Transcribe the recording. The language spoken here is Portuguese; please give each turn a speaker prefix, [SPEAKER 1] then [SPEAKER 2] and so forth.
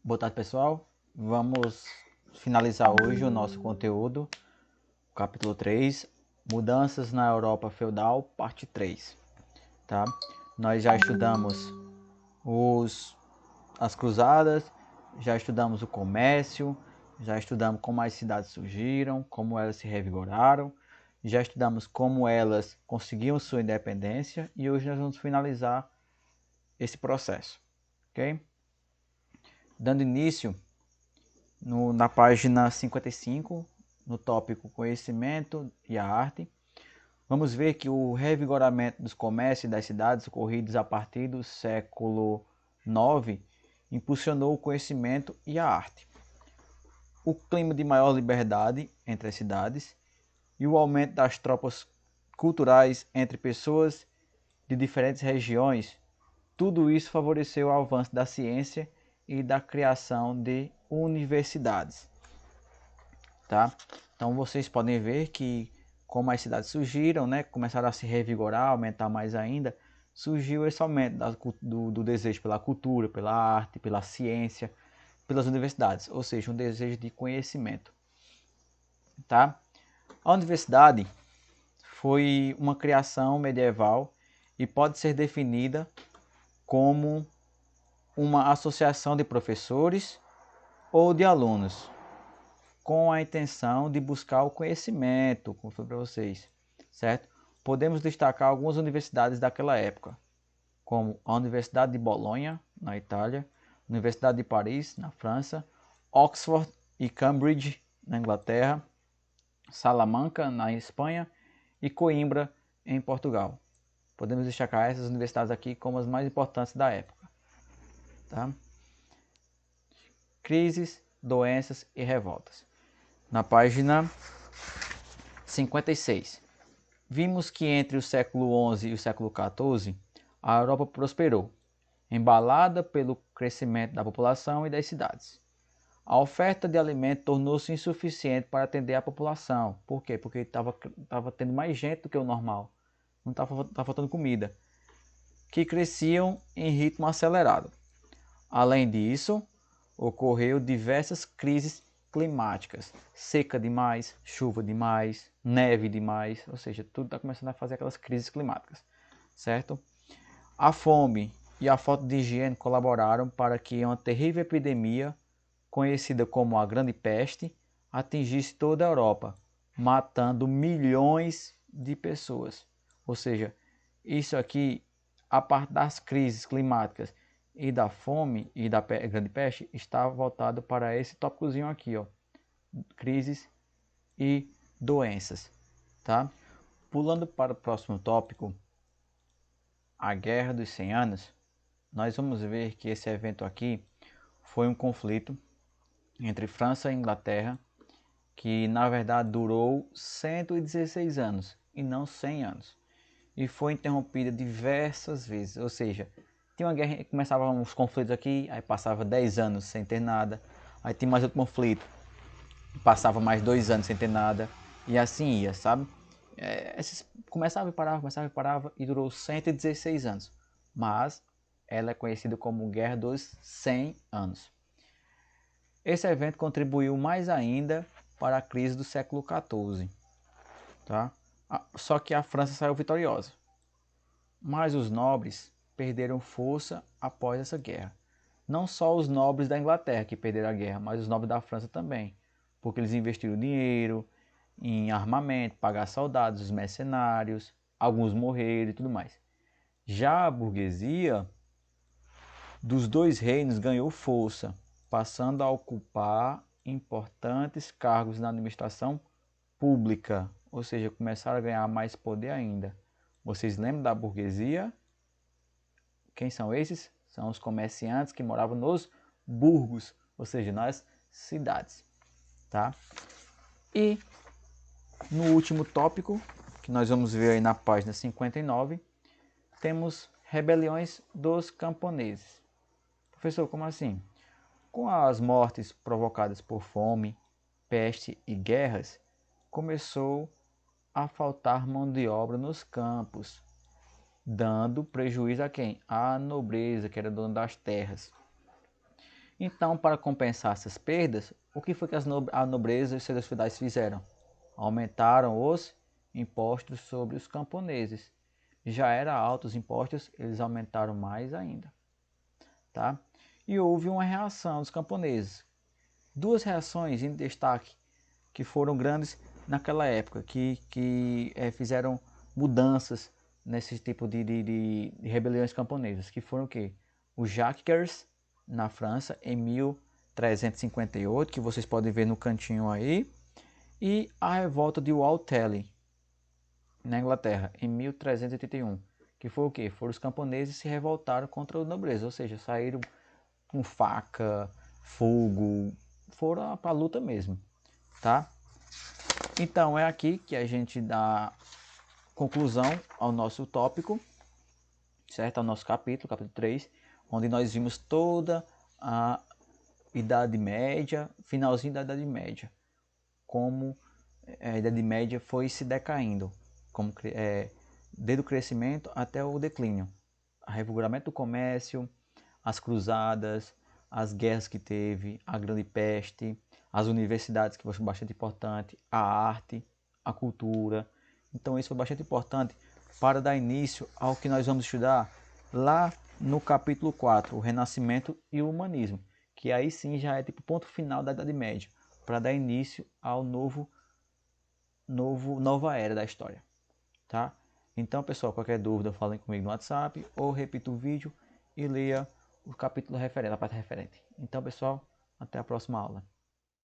[SPEAKER 1] Boa tarde, pessoal. Vamos finalizar hoje o nosso conteúdo, capítulo 3, Mudanças na Europa Feudal, parte 3. Tá? Nós já estudamos as cruzadas, já estudamos o comércio, já estudamos como as cidades surgiram, como elas se revigoraram, já estudamos como elas conseguiam sua independência e hoje nós vamos finalizar esse processo. Ok? Dando início na página 55, no tópico Conhecimento e a Arte, vamos ver que o revigoramento dos comércios e das cidades ocorridos a partir do século IX impulsionou o conhecimento e a arte. O clima de maior liberdade entre as cidades e o aumento das tropas culturais entre pessoas de diferentes regiões, tudo isso favoreceu o avanço da ciência e da criação de universidades. Tá? Então vocês podem ver que como as cidades surgiram, né, começaram a se revigorar, aumentar mais ainda, surgiu esse aumento do desejo pela cultura, pela arte, pela ciência, pelas universidades, ou seja, um desejo de conhecimento. Tá? A universidade foi uma criação medieval e pode ser definida como uma associação de professores ou de alunos com a intenção de buscar o conhecimento, como foi para vocês, certo? Podemos destacar algumas universidades daquela época, como a Universidade de Bolonha, na Itália, Universidade de Paris, na França, Oxford e Cambridge, na Inglaterra, Salamanca, na Espanha e Coimbra, em Portugal. Podemos destacar essas universidades aqui como as mais importantes da época. Tá? Crises, doenças e revoltas. Na página 56. Vimos que entre o século XI e o século XIV, a Europa prosperou, embalada pelo crescimento da população e das cidades. A oferta de alimento tornou-se insuficiente para atender a população. Por quê? Porque estava tendo mais gente do que o normal. Não estava faltando comida. Que cresciam em ritmo acelerado. Além disso, ocorreu diversas crises climáticas, seca demais, chuva demais, neve demais, ou seja, tudo está começando a fazer aquelas crises climáticas, certo? A fome e a falta de higiene colaboraram para que uma terrível epidemia, conhecida como a Grande Peste, atingisse toda a Europa, matando milhões de pessoas. Ou seja, isso aqui, a parte das crises climáticas e da fome e da grande peste está voltado para esse tópicozinho aqui, ó, crises e doenças, tá? Pulando para o próximo tópico, a Guerra dos 100 Anos, nós vamos ver que esse evento aqui foi um conflito entre França e Inglaterra que na verdade durou 116 anos e não 100 anos e foi interrompida diversas vezes, ou seja, tinha uma guerra, começavam os conflitos aqui, aí passava 10 anos sem ter nada, aí tinha mais outro conflito, passava mais 2 anos sem ter nada, e assim ia, sabe? Começava e parava, e durou 116 anos, mas ela é conhecida como Guerra dos 100 Anos. Esse evento contribuiu mais ainda para a crise do século XIV, tá? Só que a França saiu vitoriosa, mas os nobres perderam força após essa guerra. Não só os nobres da Inglaterra que perderam a guerra, mas os nobres da França também, porque eles investiram dinheiro em armamento, pagar soldados, os mercenários, alguns morreram e tudo mais. Já a burguesia dos dois reinos ganhou força, passando a ocupar importantes cargos na administração pública, ou seja, começaram a ganhar mais poder ainda. Vocês lembram da burguesia? Quem são esses? São os comerciantes que moravam nos burgos, ou seja, nas cidades. Tá? E no último tópico, que nós vamos ver aí na página 59, temos rebeliões dos camponeses. Professor, como assim? Com as mortes provocadas por fome, peste e guerras, começou a faltar mão de obra nos campos, dando prejuízo a quem? À nobreza, que era dona das terras. Então, para compensar essas perdas, o que foi que a nobreza e os seus feudais fizeram? Aumentaram os impostos sobre os camponeses. Já era altos os impostos, eles aumentaram mais ainda. Tá? E houve uma reação dos camponeses. Duas reações em destaque que foram grandes naquela época, que fizeram mudanças nesse tipo de rebeliões camponesas, que foram o quê? Os Jacques na França em 1358, que vocês podem ver no cantinho aí, e a revolta de Walteley na Inglaterra em 1381, que foi o quê? Foram os camponeses que se revoltaram contra a nobreza, ou seja, saíram com faca, fogo, foram para a luta mesmo, tá? Então é aqui que a gente dá conclusão ao nosso tópico, certo? Ao nosso capítulo 3, onde nós vimos toda a Idade Média, finalzinho da Idade Média, como a Idade Média foi se decaindo, como, desde o crescimento até o declínio. O revigoramento do comércio, as cruzadas, as guerras que teve, a grande peste, as universidades, que foi bastante importante, a arte, a cultura. Então isso foi bastante importante para dar início ao que nós vamos estudar lá no capítulo 4, o Renascimento e o Humanismo, que aí sim já é tipo ponto final da Idade Média, para dar início ao nova era da história, tá? Então, pessoal, qualquer dúvida, falem comigo no WhatsApp ou repita o vídeo e leia o capítulo referente, a parte referente. Então, pessoal, até a próxima aula.